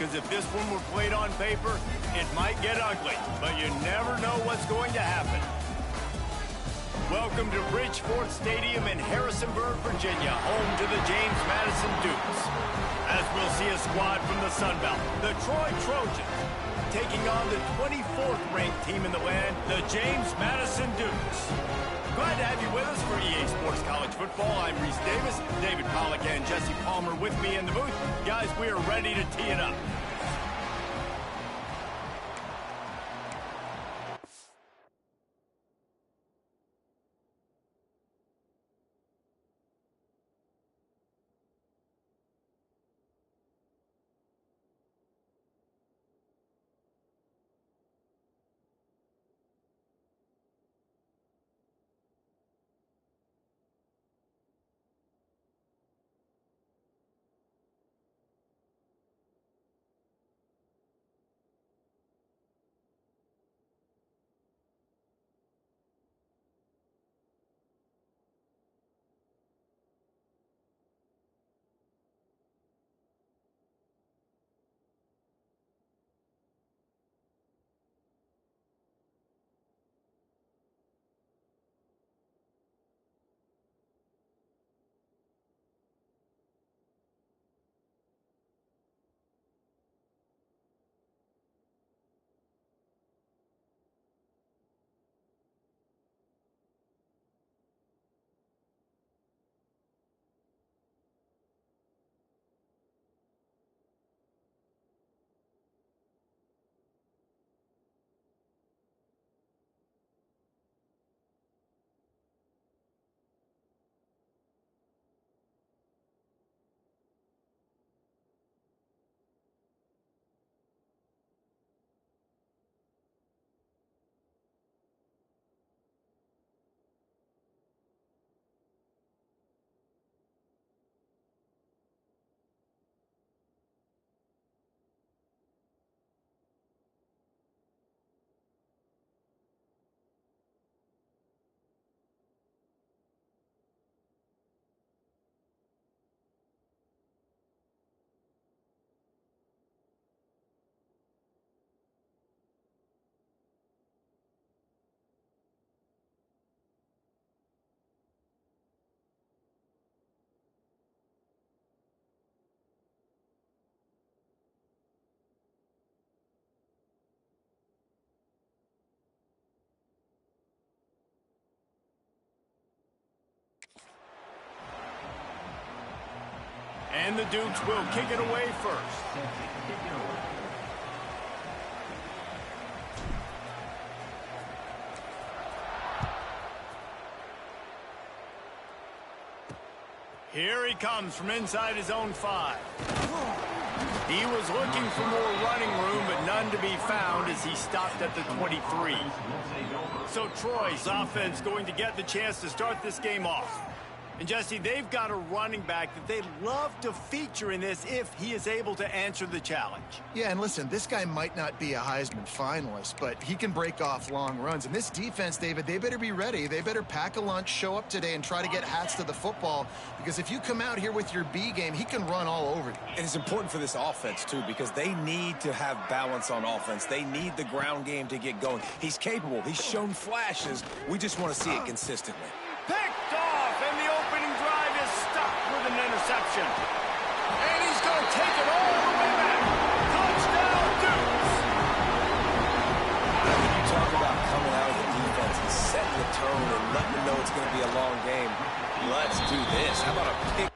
because if this one were played on paper, it might get ugly, but you never know what's going to happen. Welcome to Bridgeforth Stadium in Harrisonburg, Virginia, home to the James Madison Dukes. As we'll see a squad from the Sun Belt, the Troy Trojans, taking on the 24th ranked team in the land, the James Madison Dukes. Glad to have you with us for EA Sports College Football. I'm Reese Davis, David Pollack and Jesse Palmer with me in the booth. Guys, we are ready to tee it up. And the Dukes will kick it away first. Here he comes from inside his own 5. He was looking for more running room, but none to be found as he stopped at the 23. So Troy's offense going to get the chance to start this game off. And Jesse, they've got a running back that they'd love to feature in this if he is able to answer the challenge. Yeah, and listen, this guy might not be a Heisman finalist, but he can break off long runs. And this defense, David, they better be ready. They better pack a lunch, show up today, and try to get hats to the football. Because if you come out here with your B game, he can run all over you. And it's important for this offense, too, because they need to have balance on offense. They need the ground game to get going. He's capable. He's shown flashes. We just want to see it consistently. Picked off, and the opening drive is stopped with an interception. And he's going to take it all the way back. Touchdown, Dukes! You talk about coming out of the defense and setting the tone and letting them know it's going to be a long game. Let's do this. How about a pick?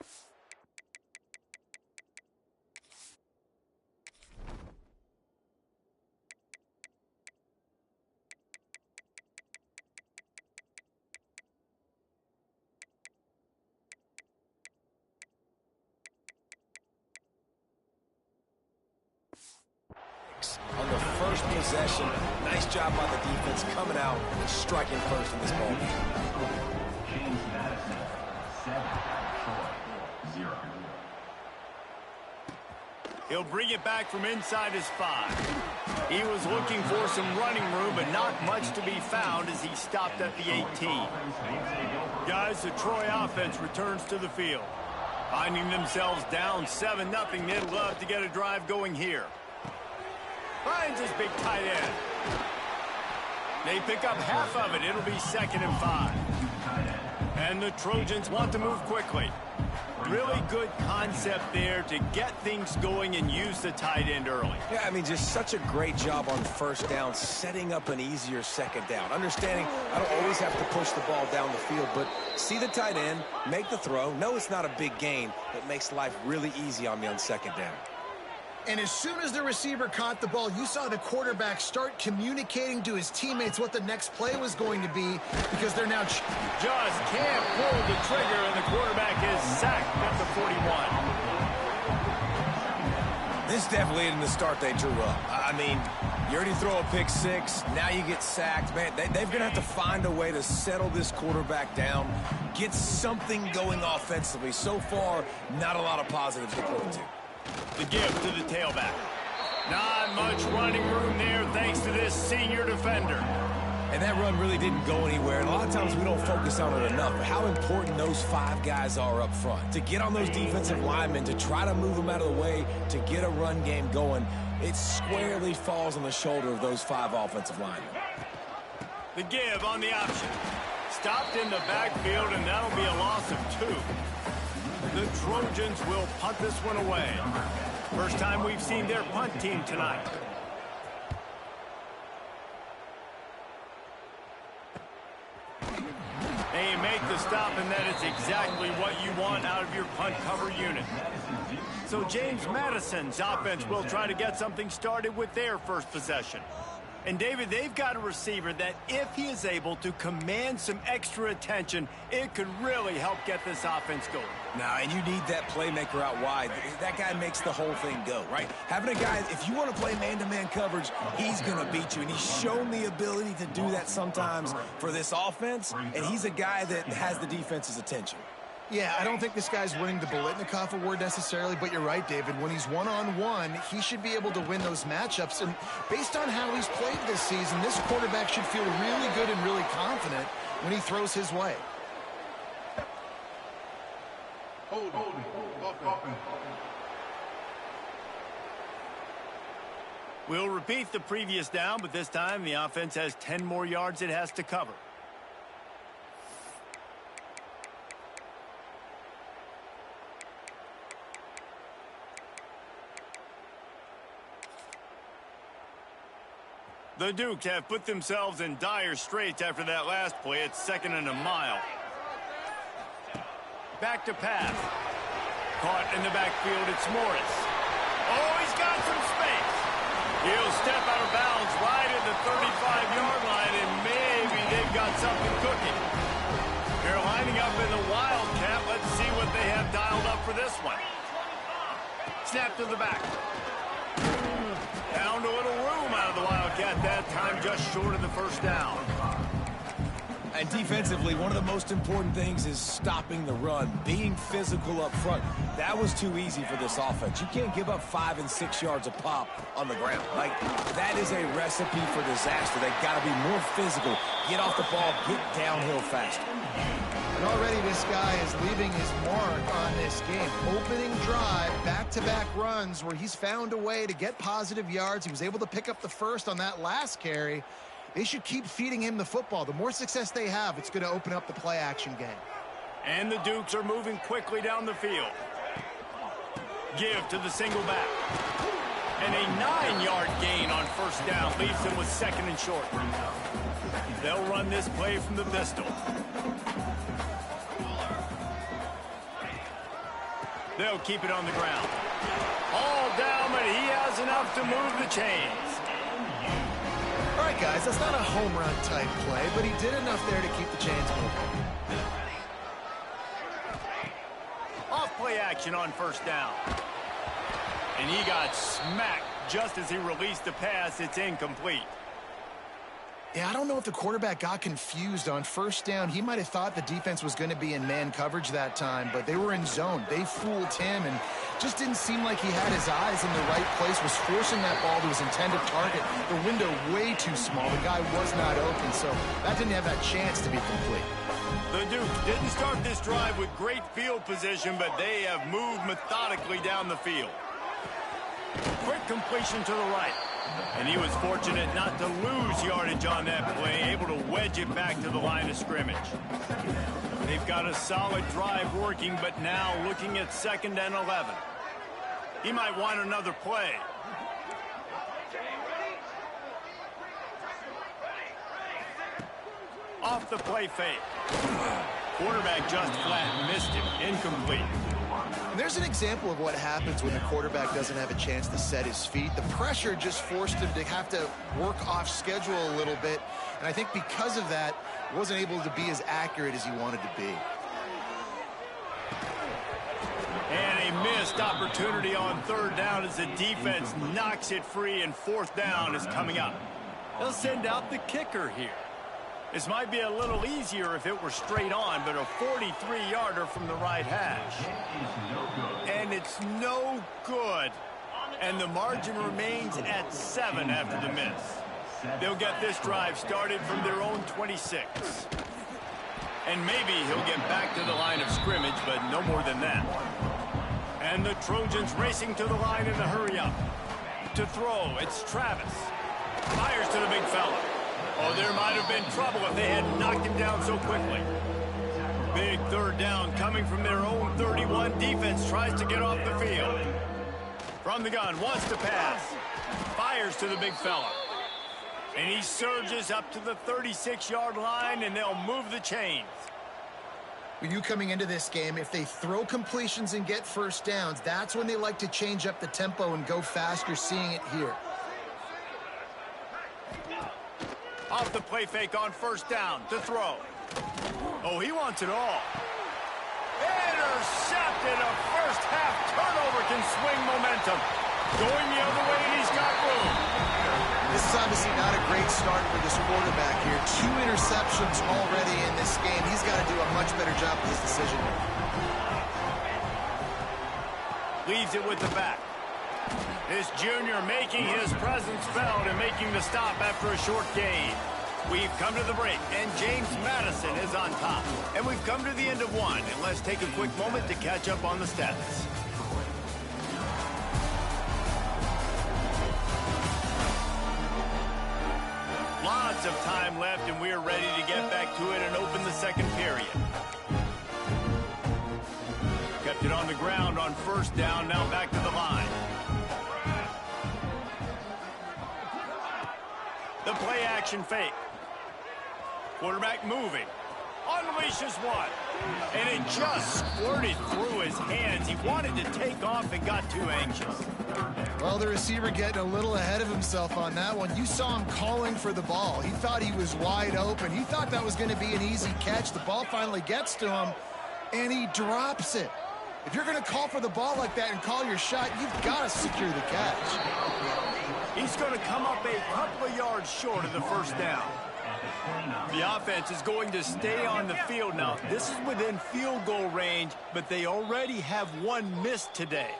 On the first possession, nice job by the defense coming out and striking first in this ball game. James Madison, 7, Troy, 0. He'll bring it back from inside his 5. He was looking for some running room, but not much to be found as he stopped at the 18. Guys, the Troy offense returns to the field. Finding themselves down 7-0, they'd love to get a drive going here. Finds his big tight end. They pick up half of it. It'll be 2nd and 5. And the Trojans want to move quickly. Really good concept there to get things going and use the tight end early. Yeah, I mean, just such a great job on 1st down, setting up an easier 2nd down. Understanding I don't always have to push the ball down the field, but see the tight end, make the throw. No, it's not a big gain, but makes life really easy on me on 2nd down. And as soon as the receiver caught the ball, you saw the quarterback start communicating to his teammates what the next play was going to be, because they're now just can't pull the trigger, and the quarterback is sacked at the 41. This definitely isn't the start they drew up. I mean, you already throw a pick 6, now you get sacked. Man, they're going to have to find a way to settle this quarterback down, get something going offensively. So far, not a lot of positives to point to. The give to the tailback. Not much running room there thanks to this senior defender. And that run really didn't go anywhere. And a lot of times we don't focus on it enough. But how important those 5 guys are up front. To get on those defensive linemen, to try to move them out of the way, to get a run game going, it squarely falls on the shoulder of those 5 offensive linemen. The give on the option. Stopped in the backfield, and that'll be a loss of 2. The Trojans will punt this one away. First time we've seen their punt team tonight. They make the stop, and that is exactly what you want out of your punt cover unit. So James Madison's offense will try to get something started with their first possession. And, David, they've got a receiver that if he is able to command some extra attention, it could really help get this offense going. Now, and you need that playmaker out wide. That guy makes the whole thing go, right? Having a guy, if you want to play man-to-man coverage, he's going to beat you. And he's shown the ability to do that sometimes for this offense. And he's a guy that has the defense's attention. Yeah, I don't think this guy's winning the Bolitnikoff Award necessarily, but you're right, David. When he's one-on-one, he should be able to win those matchups. And based on how he's played this season, this quarterback should feel really good and really confident when he throws his way. We'll repeat the previous down, but this time the offense has 10 more yards it has to cover. The Dukes have put themselves in dire straits after that last play. It's 2nd and a mile. Back to pass. Caught in the backfield, it's Morris. Oh, he's got some space. He'll step out of bounds right at the 35-yard line, and maybe they've got something cooking. They're lining up in the Wildcat. Let's see what they have dialed up for this one. Snap to the back. Found a little room out of the Wildcat that time, just short of the first down. And defensively, one of the most important things is stopping the run, being physical up front. That was too easy for this offense. You can't give up 5 and 6 yards a pop on the ground. Like, that is a recipe for disaster. They've got to be more physical, get off the ball, get downhill faster. And already this guy is leaving his mark on this game. Opening drive, back-to-back runs where he's found a way to get positive yards. He was able to pick up the first on that last carry. They should keep feeding him the football. The more success they have, it's going to open up the play-action game. And the Dukes are moving quickly down the field. Give to the single back. And a 9-yard gain on first down leaves them with 2nd and short. They'll run this play from the pistol. They'll keep it on the ground. All down, but he has enough to move the chains. All right, guys, that's not a home run type play, but he did enough there to keep the chains moving. Off play action on first down. And he got smacked just as he released the pass. It's incomplete. Yeah, I don't know if the quarterback got confused on first down. He might have thought the defense was going to be in man coverage that time, but they were in zone. They fooled him and just didn't seem like he had his eyes in the right place, was forcing that ball to his intended target. The window way too small. The guy was not open, so that didn't have that chance to be complete. The Dukes didn't start this drive with great field position, but they have moved methodically down the field. Quick completion to the right. And he was fortunate not to lose yardage on that play, able to wedge it back to the line of scrimmage. They've got a solid drive working, but now looking at 2nd and 11. He might want another play. Off the play fake. Quarterback just flat missed him. Incomplete. And there's an example of what happens when the quarterback doesn't have a chance to set his feet. The pressure just forced him to have to work off schedule a little bit. And I think because of that, he wasn't able to be as accurate as he wanted to be. And a missed opportunity on 3rd down as the defense knocks it free, and 4th down is coming up. They'll send out the kicker here. This might be a little easier if it were straight on, but a 43-yarder from the right hash. And it's no good. And the margin remains at 7 after the miss. They'll get this drive started from their own 26. And maybe he'll get back to the line of scrimmage, but no more than that. And the Trojans racing to the line in the hurry-up. To throw, it's Travis. Fires to the big fella. Oh, there might have been trouble if they had knocked him down so quickly. Big 3rd down coming from their own 31. Defense tries to get off the field. From the gun, wants to pass. Fires to the big fella. And he surges up to the 36-yard line, and they'll move the chains. With you coming into this game, if they throw completions and get 1st downs, that's when they like to change up the tempo and go faster, seeing it here. Off the play fake on 1st down to throw. Oh, he wants it all. Intercepted. A first-half turnover can swing momentum. Going the other way, and he's got room. This is obviously not a great start for this quarterback here. 2 interceptions already in this game. He's got to do a much better job with his decision. Leaves it with the back. This junior making his presence felt and making the stop after a short gain. We've come to the break, and James Madison is on top. And we've come to the end of 1, and let's take a quick moment to catch up on the stats. Lots of time left, and we're ready to get back to it and open the 2nd period. Kept it on the ground on 1st down, now back to the line. The play action fake. Quarterback moving. Unleashes one. And it just squirted through his hands. He wanted to take off and got too anxious. Well, the receiver getting a little ahead of himself on that one. You saw him calling for the ball. He thought he was wide open. He thought that was going to be an easy catch. The ball finally gets to him, and he drops it. If you're going to call for the ball like that and call your shot, you've got to secure the catch. He's going to come up a couple of yards short of the 1st down. The offense is going to stay on the field now. This is within field goal range, but they already have 1 missed today.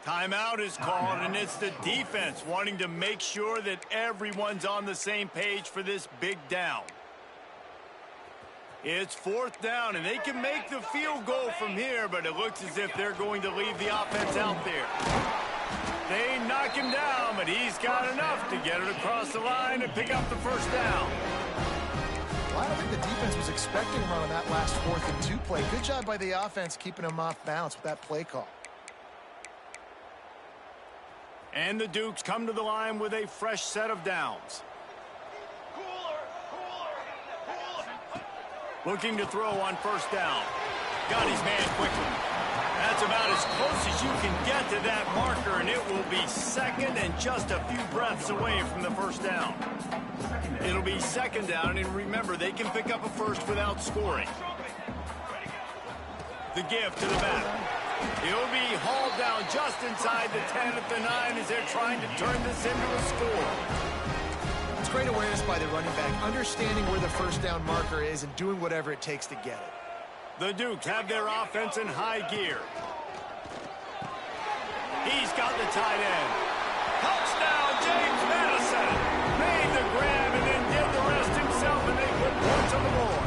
Timeout is called, and it's the defense wanting to make sure that everyone's on the same page for this big down. It's 4th down, and they can make the field goal from here, but it looks as if they're going to leave the offense out there. They knock him down, but he's got enough to get it across the line and pick up the 1st down. Well, I don't think the defense was expecting a run on that last 4th and 2 play. Good job by the offense keeping him off balance with that play call. And the Dukes come to the line with a fresh set of downs. Looking to throw on 1st down. Got his man quickly. That's about as close as you can get to that marker, and it will be 2nd and just a few breaths away from the 1st down. It'll be 2nd down, and remember, they can pick up a 1st without scoring. The give to the back. He'll be hauled down just inside the 10 at the 9 as they're trying to turn this into a score. It's great awareness by the running back, understanding where the 1st down marker is and doing whatever it takes to get it. The Dukes have their offense in high gear. He's got the tight end. Touchdown, James Madison. Made the grab and then did the rest himself, and they put points on the board.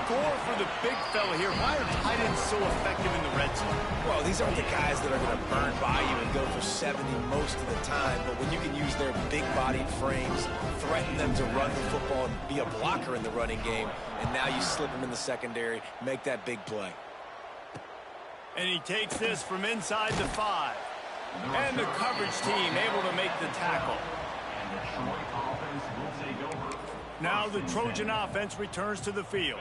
score for the big fella here. Why are tight ends so effective in the red zone? Well, these aren't the guys that are going to burn by you and go for 70 most of the time, but when you can use their big-bodied frames, threaten them to run the football and be a blocker in the running game, and now you slip them in the secondary, make that big play. And he takes this from inside the 5. And the coverage team able to make the tackle. And the Troy offense will take over. Now the Trojan offense returns to the field.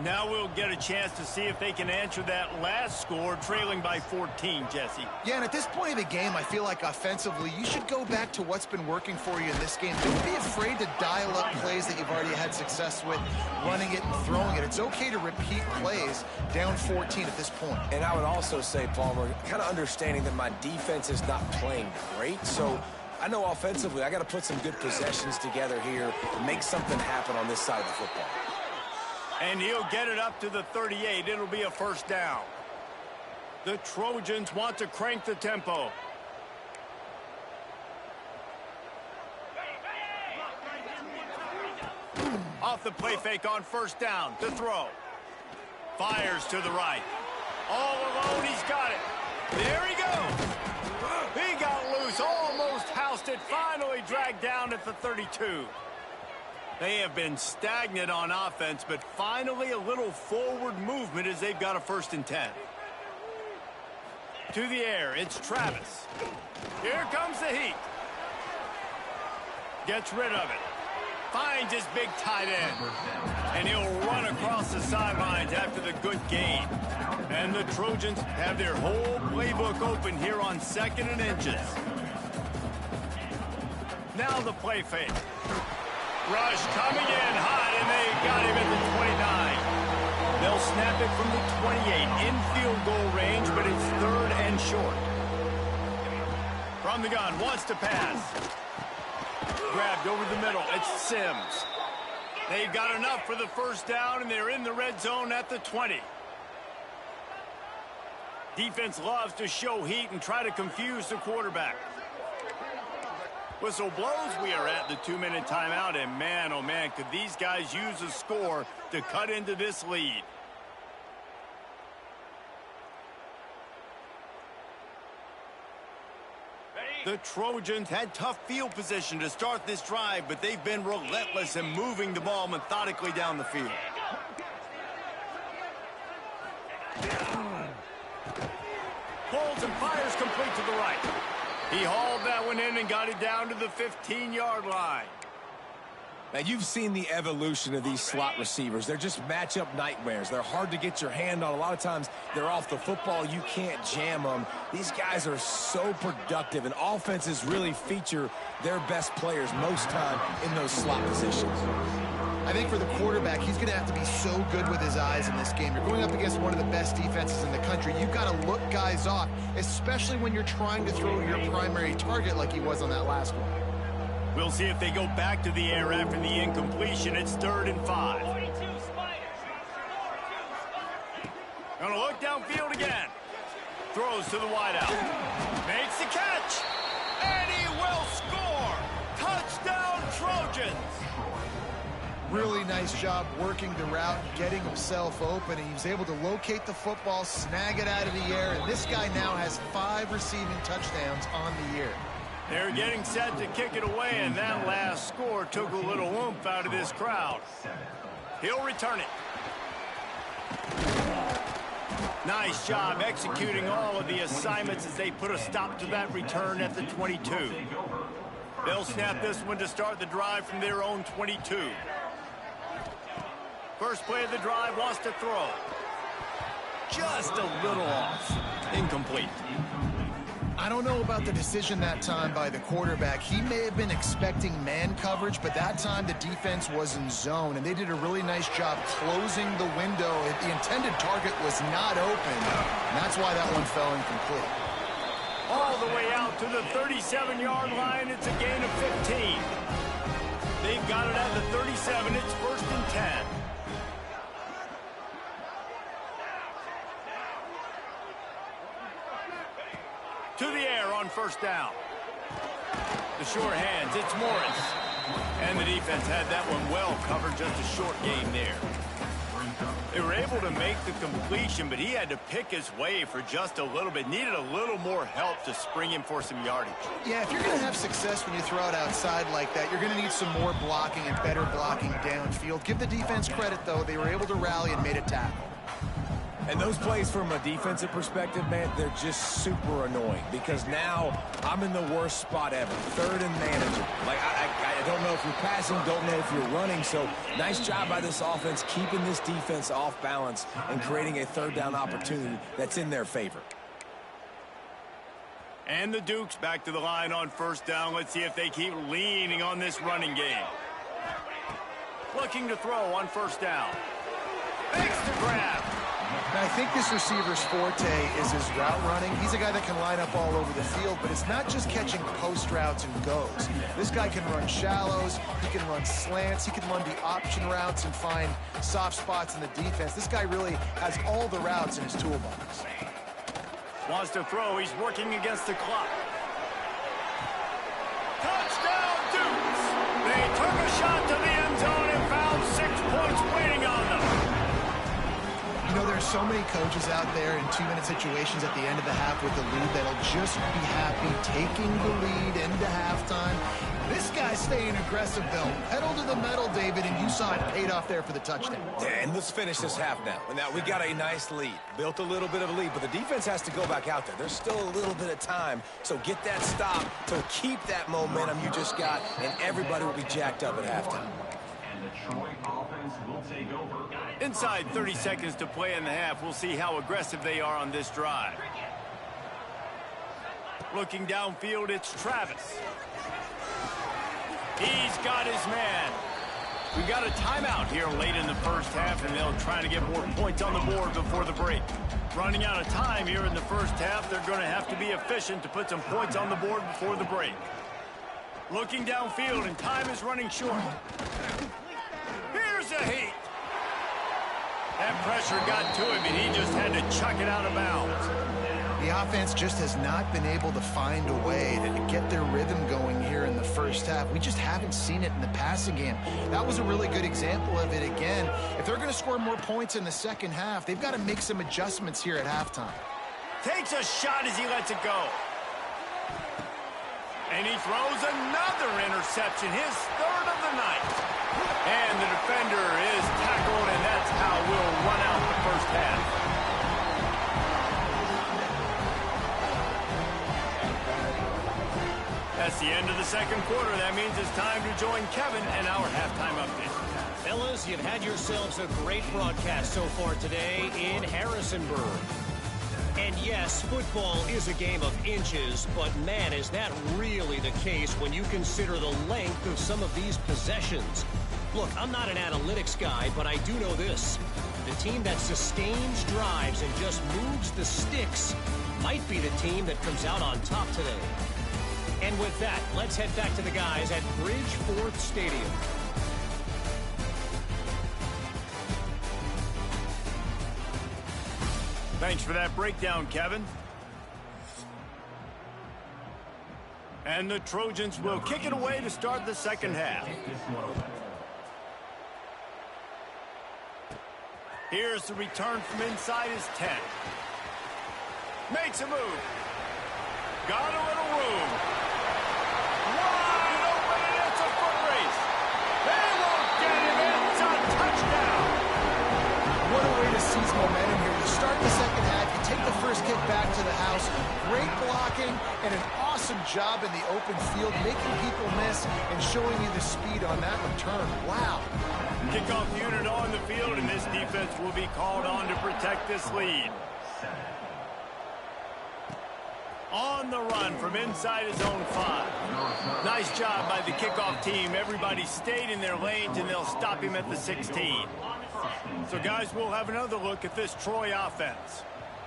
Now we'll get a chance to see if they can answer that last score, trailing by 14, Jesse. Yeah, and at this point of the game, I feel like offensively, you should go back to what's been working for you in this game. Don't be afraid to dial up plays that you've already had success with, running it and throwing it. It's okay to repeat plays down 14 at this point. And I would also say, Palmer, kind of understanding that my defense is not playing great, so I know offensively I got to put some good possessions together here and make something happen on this side of the football. And he'll get it up to the 38. It'll be a first down. The Trojans want to crank the tempo. Off the play fake on first down. The throw. Fires to the right. All alone, he's got it. There he goes. He got loose, almost housed it, finally dragged down at the 32. They have been stagnant on offense, but finally a little forward movement as they've got a 1st and 10. To the air, it's Travis. Here comes the heat. Gets rid of it. Finds his big tight end. And he'll run across the sidelines after the good gain. And the Trojans have their whole playbook open here on 2nd and inches. Now the play fake. Rush coming in hot, and they got him at the 29. They'll snap it from the 28 in field goal range, but it's 3rd and short. From the gun, wants to pass. Grabbed over the middle. It's Sims. They've got enough for the first down, and they're in the red zone at the 20. Defense loves to show heat and try to confuse the quarterback. Whistle blows. We are at the 2-minute timeout, and man, oh man, could these guys use a score to cut into this lead. The Trojans had tough field position to start this drive, but they've been relentless in moving the ball methodically down the field. Pulls and fires complete to the right. He hauled that one in and got it down to the 15-yard line. Now, you've seen the evolution of these slot receivers. They're just matchup nightmares. They're hard to get your hand on. A lot of times, they're off the football. You can't jam them. These guys are so productive, and offenses really feature their best players most time in those slot positions. I think for the quarterback, he's going to have to be so good with his eyes in this game. You're going up against one of the best defenses in the country. You've got to look guys off, especially when you're trying to throw to your primary target like he was on that last one. We'll see if they go back to the air after the incompletion. It's 3rd and 5. Gonna look downfield again. Throws to the wideout. Makes the catch. And he will score. Touchdown, Trojans. Really nice job working the route, getting himself open, and he was able to locate the football, snag it out of the air, and this guy now has 5 receiving touchdowns on the year. They're getting set to kick it away, and that last score took a little oomph out of this crowd. He'll return it. Nice job executing all of the assignments as they put a stop to that return at the 22. They'll snap this one to start the drive from their own 22. First play of the drive, wants to throw. Just a little off. Incomplete. I don't know about the decision that time by the quarterback. He may have been expecting man coverage, but that time the defense was in zone, and they did a really nice job closing the window. The intended target was not open, and that's why that one fell incomplete. All the way out to the 37-yard line. It's a gain of 15. They've got it at the 37. It's 1st and 10. To the air on first down. The short hands, it's Morris. And the defense had that one well covered, just a short game there. They were able to make the completion, but he had to pick his way for just a little bit. Needed a little more help to spring him for some yardage. Yeah, if you're going to have success when you throw it outside like that, you're going to need some more blocking and better blocking downfield. Give the defense credit, though. They were able to rally and made a tackle. And those plays from a defensive perspective, man, they're just super annoying because now I'm in the worst spot ever. Third and manageable. Like, I don't know if you're passing, don't know if you're running. So nice job by this offense keeping this defense off balance and creating a third down opportunity that's in their favor. And the Dukes back to the line on first down. Let's see if they keep leaning on this running game. Looking to throw on first down. Makes the grab. Now, I think this receiver's forte is his route running. He's a guy that can line up all over the field, but it's not just catching post routes and goes. This guy can run shallows, he can run slants, he can run the option routes and find soft spots in the defense. This guy really has all the routes in his toolbox. Wants to throw, he's working against the clock. Touchdown, Dukes! They took a shot to the end zone and found 6 points waiting on them. You know, there's so many coaches out there in 2-minute situations at the end of the half with the lead that'll just be happy taking the lead into halftime. This guy's staying aggressive, though. Pedal to the metal, David, and you saw it paid off there for the touchdown. Yeah, and let's finish this half now. Now, we got a nice lead. Built a little bit of a lead, but the defense has to go back out there. There's still a little bit of time, so get that stop to keep that momentum you just got, and everybody will be jacked up at halftime. And the Troy offense will take over. Inside 30 seconds to play in the half. We'll see how aggressive they are on this drive. Looking downfield, it's Travis. He's got his man. We got a timeout here late in the first half, and they'll try to get more points on the board before the break. Running out of time here in the first half, they're going to have to be efficient to put some points on the board before the break. Looking downfield, and time is running short. Here's a heat. That pressure got to him, and he just had to chuck it out of bounds. The offense just has not been able to find a way to get their rhythm going here in the first half. We just haven't seen it in the passing game. That was a really good example of it again. If they're going to score more points in the second half, they've got to make some adjustments here at halftime. Takes a shot as he lets it go. And he throws another interception, his third of the night. And the defender is tackled, and that's how we'll run out the first half. That's the end of the second quarter. That means it's time to join Kevin and our halftime update. Fellas, you've had yourselves a great broadcast so far today in Harrisonburg. And yes, football is a game of inches, but man, is that really the case when you consider the length of some of these possessions. Look, I'm not an analytics guy, but I do know this. The team that sustains drives and just moves the sticks might be the team that comes out on top today. And with that, let's head back to the guys at Bridgeforth Stadium. Thanks for that breakdown, Kevin. And the Trojans will kick it away to start the second half. Here's the return from inside his 10. Makes a move. Got a little room. Wide open, and it's a foot race. They won't get him. It's a touchdown. What a way to seize momentum here. You start the second half, you take the first kick back to the house. Great blocking and an awesome job in the open field, making people miss and showing you the speed on that return. Wow. Kickoff unit on the field, and this defense will be called on to protect this lead. On the run from inside his own 5. Nice job by the kickoff team. Everybody stayed in their lanes, and they'll stop him at the 16. So, guys, we'll have another look at this Troy offense.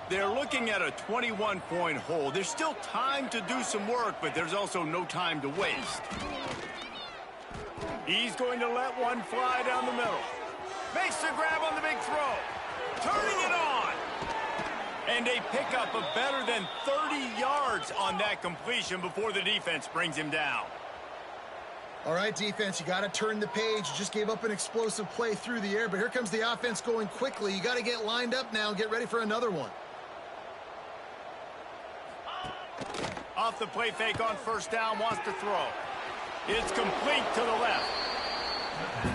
They're looking at a 21-point hole. There's still time to do some work, but there's also no time to waste. He's going to let one fly down the middle. Makes the grab on the big throw. Turning it on. And a pickup of better than 30 yards on that completion before the defense brings him down. All right, defense, you got to turn the page. You just gave up an explosive play through the air, but here comes the offense going quickly. You got to get lined up now and get ready for another one. Off the play fake on first down, wants to throw. It's complete to the left.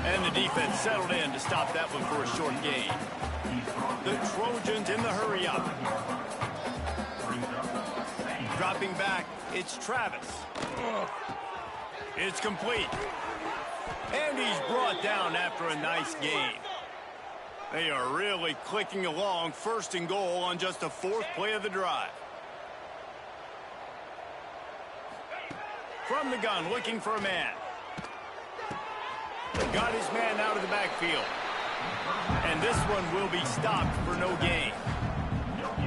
And the defense settled in to stop that one for a short gain. The Trojans in the hurry up. Dropping back, it's Travis. It's complete. And he's brought down after a nice gain. They are really clicking along, first and goal on just the fourth play of the drive. From the gun, looking for a man. Got his man out of the backfield. And this one will be stopped for no gain.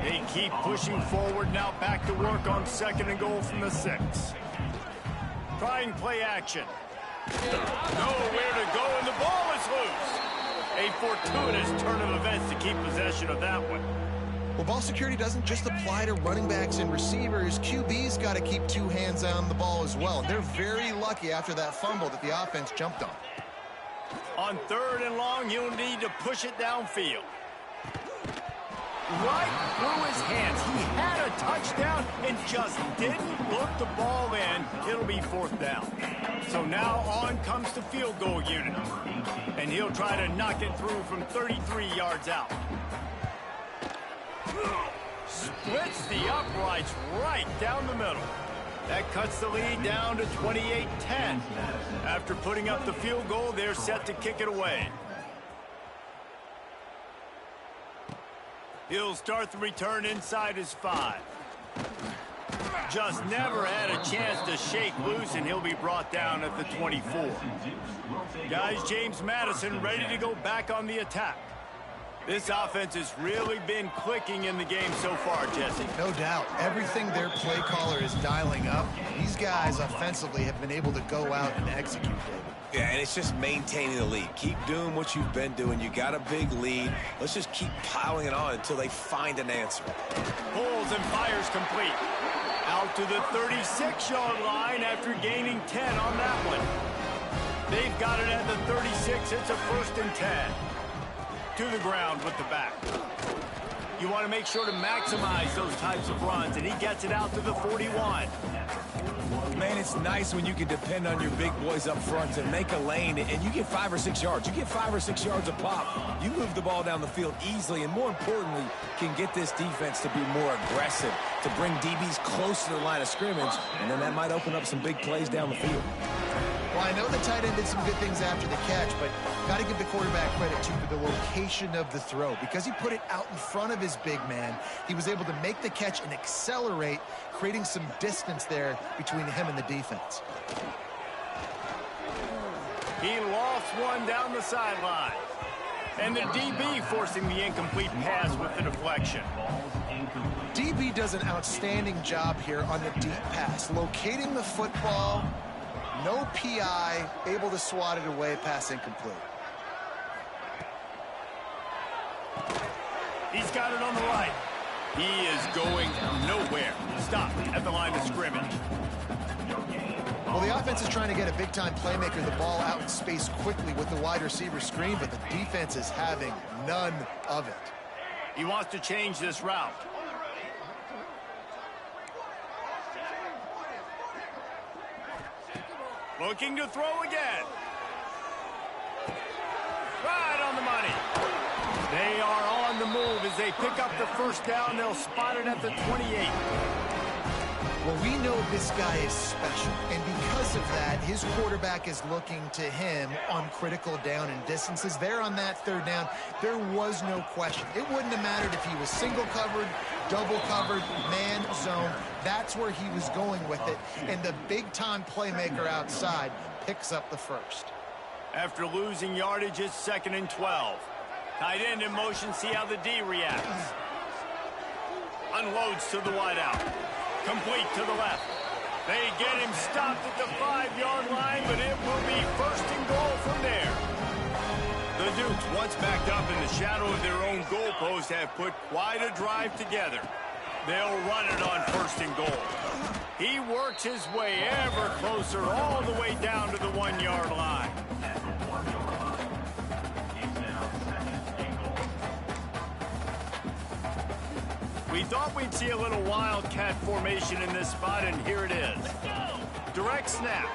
They keep pushing forward, now back to work on second and goal from the 6. Trying play action. Nowhere to go, and the ball is loose. A fortuitous turn of events to keep possession of that one. Well, ball security doesn't just apply to running backs and receivers. QB's got to keep two hands on the ball as well. They're very lucky after that fumble that the offense jumped on. On third and long, he'll need to push it downfield. Right through his hands. He had a touchdown and just didn't look the ball in. It'll be fourth down. So now on comes the field goal unit. And he'll try to knock it through from 33 yards out. Splits the uprights right down the middle. That cuts the lead down to 28-10. After putting up the field goal, they're set to kick it away. He'll start the return inside his 5. Just never had a chance to shake loose, and he'll be brought down at the 24. Guys, James Madison ready to go back on the attack. This offense has really been clicking in the game so far, Jesse. No doubt. Everything their play caller is dialing up, these guys offensively have been able to go out and execute it. Yeah, and it's just maintaining the lead. Keep doing what you've been doing. You got a big lead. Let's just keep piling it on until they find an answer. Pulls and fires complete. Out to the 36-yard line after gaining 10 on that one. They've got it at the 36. It's a 1st and 10. To the ground with the back. You want to make sure to maximize those types of runs, and he gets it out to the 41. Man, it's nice when you can depend on your big boys up front to make a lane, and you get 5 or 6 yards. You get 5 or 6 yards a pop. You move the ball down the field easily, and more importantly, can get this defense to be more aggressive, to bring DBs close to the line of scrimmage, and then that might open up some big plays down the field. Well, I know the tight end did some good things after the catch, but got to give the quarterback credit, too, for the location of the throw. Because he put it out in front of his big man, he was able to make the catch and accelerate, creating some distance there between him and the defense. He lost one down the sideline. And the DB forcing the incomplete pass with the deflection. DB does an outstanding job here on the deep pass, locating the football. No PI, able to swat it away, pass incomplete. He's got it on the right. He is going nowhere. Stop at the line of scrimmage. Well, the offense is trying to get a big-time playmaker the ball out in space quickly with the wide receiver screen, but the defense is having none of it. He wants to change this route. Looking to throw again. Right on the money. They are on the move as they pick up the first down. They'll spot it at the 28. Well, we know this guy is special, and because of that, his quarterback is looking to him on critical down and distances. There on that third down, there was no question. It wouldn't have mattered if he was single covered, double covered, man zone. That's where he was going with it, and the big-time playmaker outside picks up the first. After losing yardage, it's 2nd and 12. Tight end in motion, see how the D reacts. Unloads to the wideout. Complete to the left. They get him stopped at the 5-yard line, but it will be 1st and goal from there. The Dukes, once backed up in the shadow of their own goalpost, have put quite a drive together. They'll run it on 1st and goal. He works his way ever closer all the way down to the 1-yard line. We thought we'd see a little wildcat formation in this spot, and here it is. Direct snap.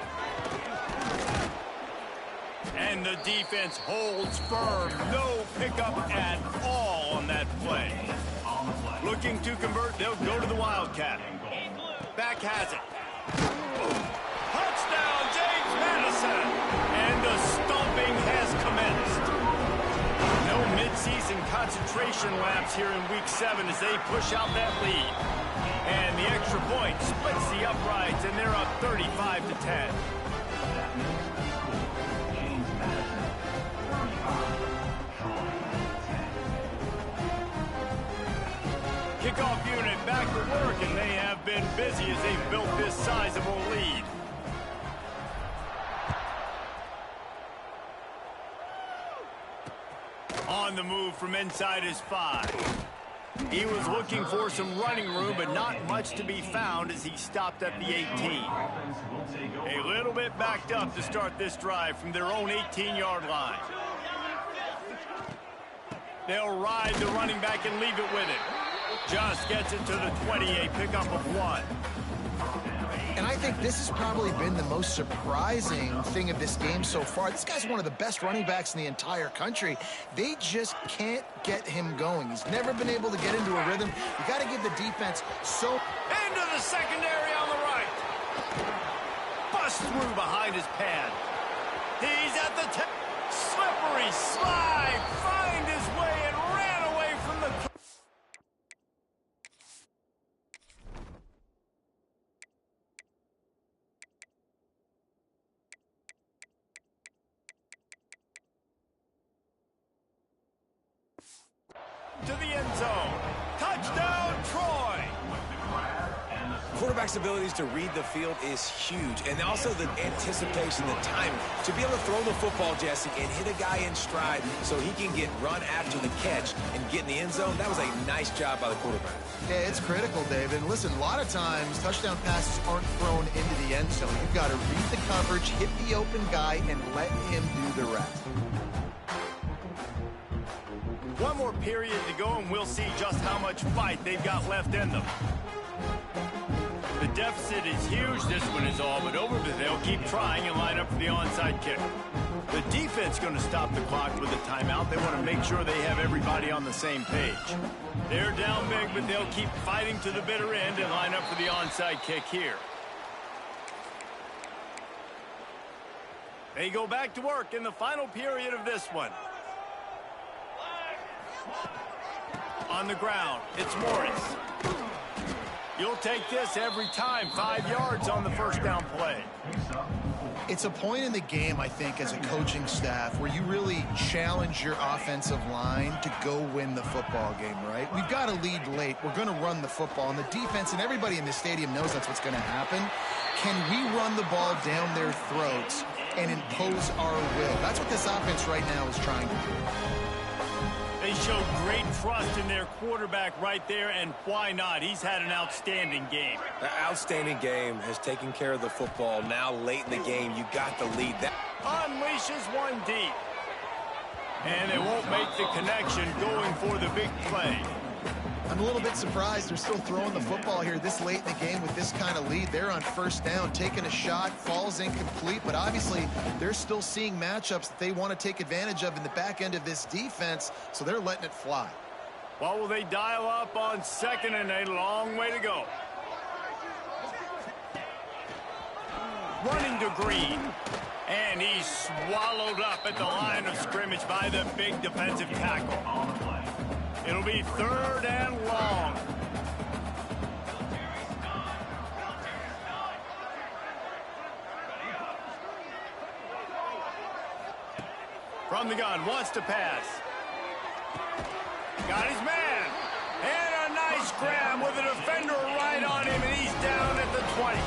And the defense holds firm. No pickup at all on that play. Looking to convert, they'll go to the wildcat. Back has it. Touchdown, James Madison. And the stomping has commenced. No midseason concentration laps here in Week 7 as they push out that lead. And the extra point splits the uprights, and they're up 35-10. Kickoff unit back to work, and they have been busy as they've built this sizable lead. On the move from inside his 5. He was looking for some running room, but not much to be found as he stopped at the 18. A little bit backed up to start this drive from their own 18-yard line. They'll ride the running back and leave it with it. Just gets it to the 20, a pickup of 1. And I think this has probably been the most surprising thing of this game so far. This guy's one of the best running backs in the entire country. They just can't get him going. He's never been able to get into a rhythm. You got to give the defense so... Into the secondary on the right. Bust through behind his pad. He's at the tip. Slippery slide. Find his way and ran away from the... to the end zone. Touchdown, Troy! Quarterback's abilities to read the field is huge, and also the anticipation, the timing. To be able to throw the football, Jesse, and hit a guy in stride so he can get run after the catch and get in the end zone, that was a nice job by the quarterback. Yeah, it's critical, David. And listen, a lot of times, touchdown passes aren't thrown into the end zone. You've got to read the coverage, hit the open guy, and let him do the rest. One more period to go, and we'll see just how much fight they've got left in them. The deficit is huge. This one is all but over, but they'll keep trying and line up for the onside kick. The defense going to stop the clock with a timeout. They want to make sure they have everybody on the same page. They're down big, but they'll keep fighting to the bitter end and line up for the onside kick here. They go back to work in the final period of this one. On the ground, it's Morris. You'll take this every time. 5 yards on the first down play. It's a point in the game, I think, as a coaching staff where you really challenge your offensive line to go win the football game, right? We've got to lead late. We're going to run the football, and the defense and everybody in the stadium knows that's what's going to happen. Can we run the ball down their throats and impose our will? That's what this offense right now is trying to do. They show great trust in their quarterback right there, and why not? He's had an outstanding game. The outstanding game has taken care of the football. Now late in the game, you got the lead. That unleashes one deep. And they won't make the connection going for the big play. I'm a little bit surprised they're still throwing the football here this late in the game with this kind of lead. They're on first down, taking a shot, falls incomplete, but obviously they're still seeing matchups that they want to take advantage of in the back end of this defense, so they're letting it fly. Well, will they dial up on second, and a long way to go. Running to Green, and he's swallowed up at the line of scrimmage by the big defensive tackle. It'll be third and long. From the gun, wants to pass. Got his man. And a nice grab with a defender right on him, and he's down at the 20.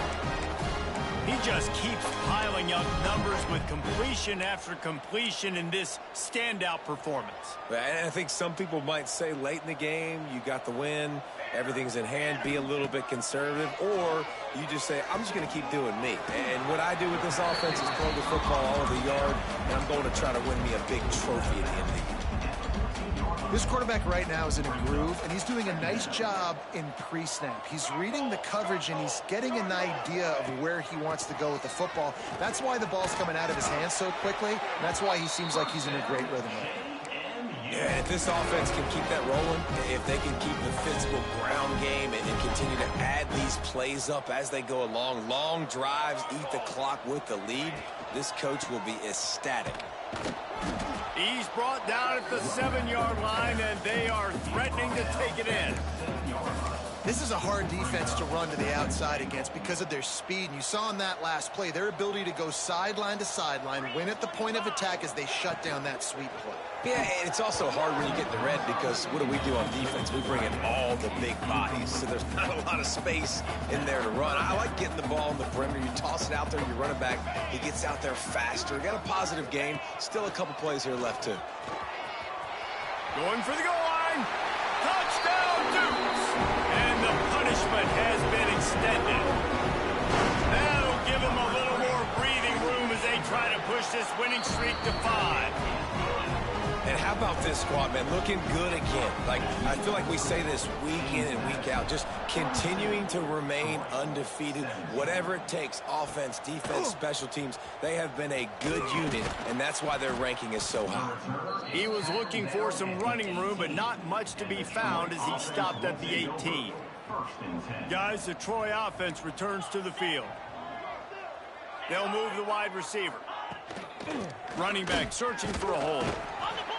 He just keeps piling up numbers with completion after completion in this standout performance. And I think some people might say late in the game, you got the win, everything's in hand, be a little bit conservative, or you just say, I'm just going to keep doing me. And what I do with this offense is throw the football all over the yard, and I'm going to try to win me a big trophy at the end of the year. This quarterback right now is in a groove, and he's doing a nice job in pre-snap. He's reading the coverage, and he's getting an idea of where he wants to go with the football. That's why the ball's coming out of his hands so quickly, and that's why he seems like he's in a great rhythm right now. Yeah, if this offense can keep that rolling, if they can keep the physical ground game and continue to add these plays up as they go along, long drives, eat the clock with the lead, this coach will be ecstatic. He's brought down at the 7-yard line, and they are threatening to take it in. This is a hard defense to run to the outside against because of their speed. And you saw in that last play, their ability to go sideline to sideline, win at the point of attack as they shut down that sweep play. Yeah, and it's also hard when you get the red because what do we do on defense? We bring in all the big bodies, so there's not a lot of space in there to run. I like getting the ball in the perimeter. You toss it out there, you run it back. He gets out there faster. Got a positive game. Still a couple plays here left, too. Going for the goal line. Touchdown, Dukes! And the punishment has been extended. That'll give them a little more breathing room as they try to push this winning streak to 5. And how about this squad, man? Looking good again. Like, I feel like we say this week in and week out, just continuing to remain undefeated, whatever it takes, offense, defense, special teams. They have been a good unit, and that's why their ranking is so high. He was looking for some running room, but not much to be found as he stopped at the 18. Guys, the Troy offense returns to the field. They'll move the wide receiver. Running back searching for a hole.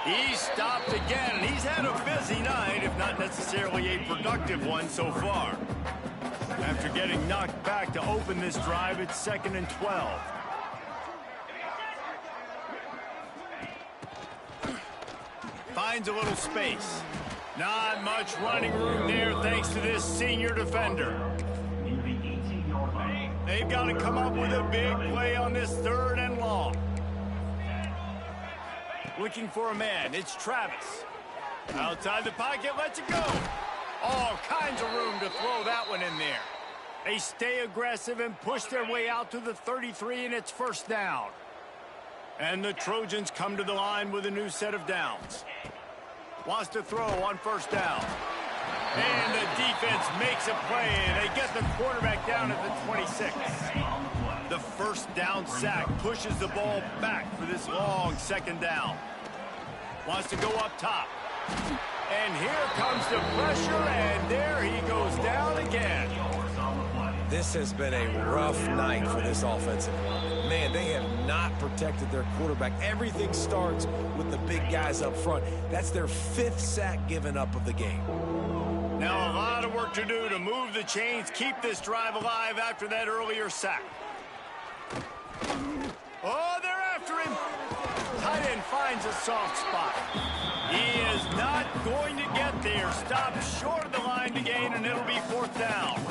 He's stopped again, and he's had a busy night, if not necessarily a productive one so far. After getting knocked back to open this drive, it's 2nd and 12. Finds a little space. Not much running room there thanks to this senior defender. They've got to come up with a big play on this 3rd and long. Looking for a man. It's Travis. Outside the pocket, lets it go. All kinds of room to throw that one in there. They stay aggressive and push their way out to the 33, and it's 1st down. And the Trojans come to the line with a new set of downs. Wants to throw on 1st down. And the defense makes a play, and they get the quarterback down at the 26. The 1st down sack pushes the ball back for this long 2nd down. Wants to go up top. And here comes the pressure, and there he goes down again. This has been a rough night for this offensive line. Man, they have not protected their quarterback. Everything starts with the big guys up front. That's their 5th sack given up of the game. Now a lot of work to do to move the chains, keep this drive alive after that earlier sack. Oh, they're after him. Tight end finds a soft spot. He is not going to get there. Stopped short of the line to gain, and it'll be 4th down.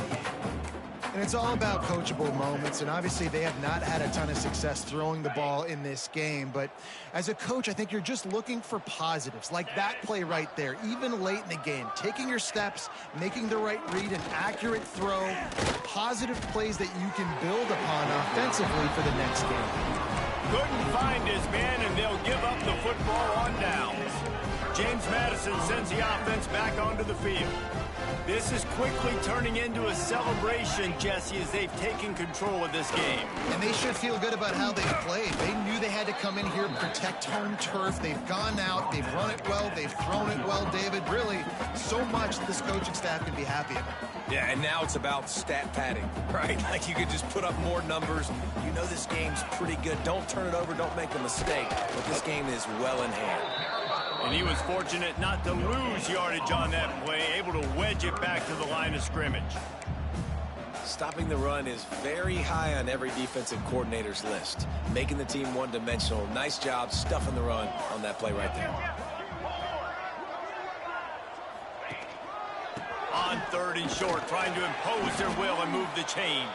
And it's all about coachable moments, and obviously they have not had a ton of success throwing the ball in this game. But as a coach, I think you're just looking for positives, like that play right there, even late in the game. Taking your steps, making the right read, an accurate throw, positive plays that you can build upon offensively for the next game. Couldn't find his man, and they'll give up the football on downs. James Madison sends the offense back onto the field. This is quickly turning into a celebration, Jesse, as they've taken control of this game. And they should feel good about how they've played. They knew they had to come in here, protect home turf. They've gone out, they've run it well, they've thrown it well, David. Really, so much that this coaching staff can be happy about. Yeah, and now it's about stat padding, right? Like you could just put up more numbers. You know this game's pretty good. Don't turn it over, don't make a mistake. But this game is well in hand. And he was fortunate not to lose yardage on that play, able to wedge it back to the line of scrimmage. Stopping the run is very high on every defensive coordinator's list. Making the team one-dimensional. Nice job stuffing the run on that play right there. On 3rd and short, trying to impose their will and move the chains.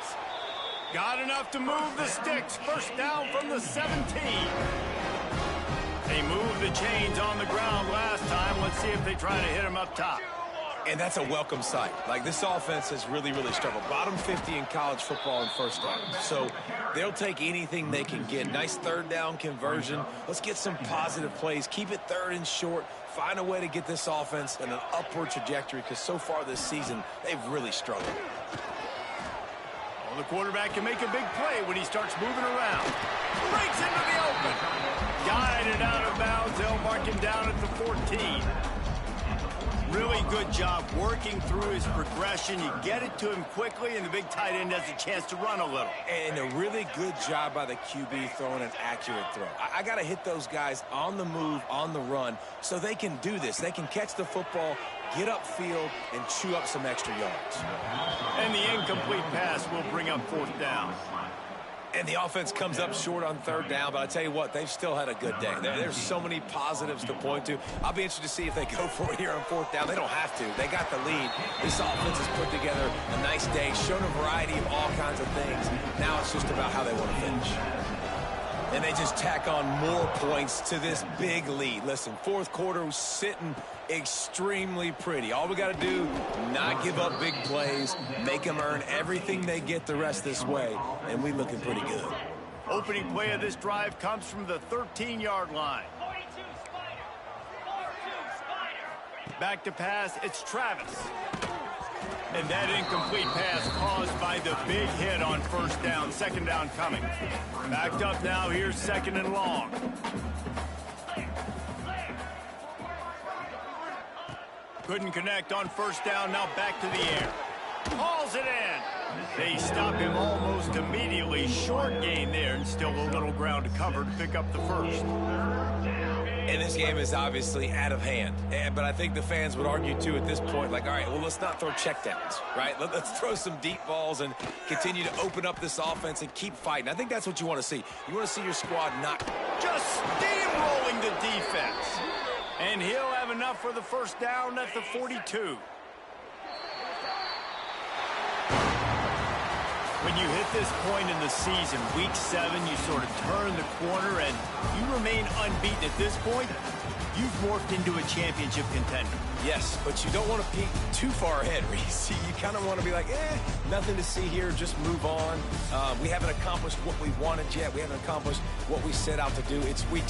Got enough to move the sticks. First down from the 17. They moved the chains on the ground last time. Let's see if they try to hit him up top. And that's a welcome sight. Like, this offense has really, really struggled. Bottom 50 in college football in first down. So they'll take anything they can get. Nice third down conversion. Let's get some positive plays. Keep it third and short. Find a way to get this offense in an upward trajectory, because so far this season, they've really struggled. Well, the quarterback can make a big play when he starts moving around. Breaks into the open. Guided out of bounds. They'll mark him down at the 14. Really good job working through his progression. You get it to him quickly, and the big tight end has a chance to run a little. And a really good job by the QB throwing an accurate throw. I got to hit those guys on the move, on the run, so they can do this. They can catch the football, get upfield, and chew up some extra yards. And the incomplete pass will bring up fourth down. And the offense comes up short on third down, but I tell you what, they've still had a good day. There's so many positives to point to. I'll be interested to see if they go for it here on fourth down. They don't have to. They got the lead. This offense has put together a nice day, shown a variety of all kinds of things. Now it's just about how they want to finish. And they just tack on more points to this big lead. Listen, fourth quarter was sitting extremely pretty. All we got to do, not give up big plays, make them earn everything they get the rest this way, and we looking pretty good. Opening play of this drive comes from the 13-yard line. Back to pass, it's Travis. And that incomplete pass caused by the big hit on first down. Second down coming. Backed up now. Here's second and long. Couldn't connect on first down. Now back to the air. Hauls it in. They stop him almost immediately. Short gain there, and still a little ground to cover to pick up the first. And this game is obviously out of hand. But I think the fans would argue, too, at this point, like, all right, well, let's not throw checkdowns, right? Let's throw some deep balls and continue to open up this offense and keep fighting. I think that's what you want to see. You want to see your squad not just steamrolling the defense. And he'll have enough for the first down at the 42. When you hit this point in the season, week 7, you sort of turn the corner and you remain unbeaten at this point. You've morphed into a championship contender. Yes, but you don't want to peek too far ahead, Reese. You kind of want to be like, nothing to see here, just move on. We haven't accomplished what we wanted yet. We haven't accomplished what we set out to do. It's week